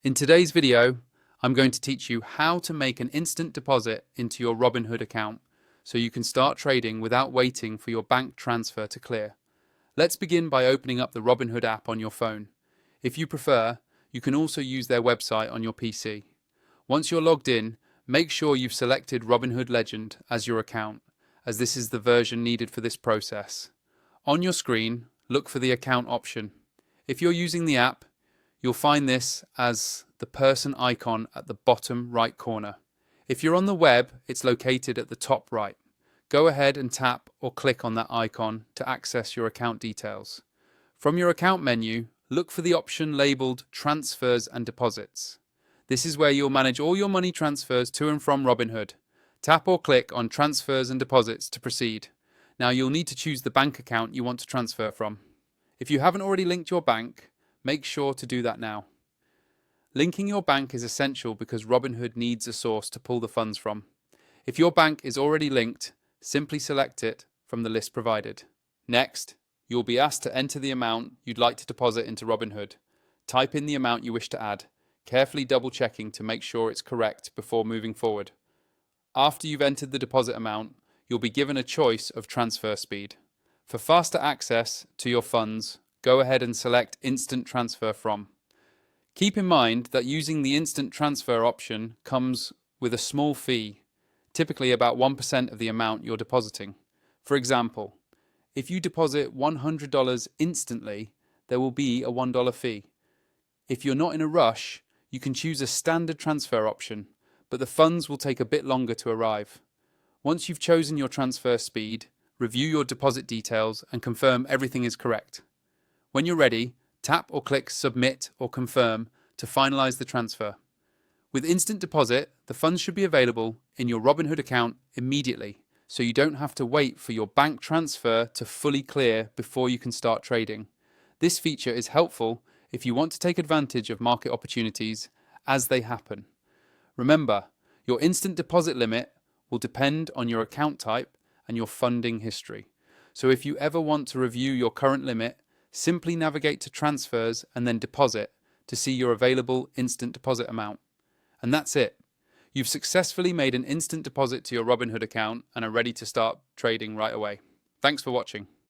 In today's video, I'm going to teach you how to make an instant deposit into your Robinhood account so you can start trading without waiting for your bank transfer to clear. Let's begin by opening up the Robinhood app on your phone. If you prefer, you can also use their website on your PC. Once you're logged in, make sure you've selected Robinhood Legend as your account, as this is the version needed for this process. On your screen, look for the account option. If you're using the app, you'll find this as the person icon at the bottom right corner. If you're on the web, it's located at the top right. Go ahead and tap or click on that icon to access your account details. From your account menu, look for the option labeled Transfers and Deposits. This is where you'll manage all your money transfers to and from Robinhood. Tap or click on Transfers and Deposits to proceed. Now you'll need to choose the bank account you want to transfer from. If you haven't already linked your bank, make sure to do that now. Linking your bank is essential because Robinhood needs a source to pull the funds from. If your bank is already linked, simply select it from the list provided. Next, you'll be asked to enter the amount you'd like to deposit into Robinhood. Type in the amount you wish to add, carefully double-checking to make sure it's correct before moving forward. After you've entered the deposit amount, you'll be given a choice of transfer speed. For faster access to your funds, go ahead and select Instant Transfer From. Keep in mind that using the Instant Transfer option comes with a small fee, typically about 1% of the amount you're depositing. For example, if you deposit $100 instantly, there will be a $1 fee. If you're not in a rush, you can choose a standard transfer option, but the funds will take a bit longer to arrive. Once you've chosen your transfer speed, review your deposit details and confirm everything is correct. When you're ready, tap or click Submit or Confirm to finalize the transfer. With Instant Deposit, the funds should be available in your Robinhood account immediately, so you don't have to wait for your bank transfer to fully clear before you can start trading. This feature is helpful if you want to take advantage of market opportunities as they happen. Remember, your instant deposit limit will depend on your account type and your funding history. So if you ever want to review your current limit, simply navigate to Transfers and then Deposit to see your available instant deposit amount. And that's it. You've successfully made an instant deposit to your Robinhood account and are ready to start trading right away. Thanks for watching.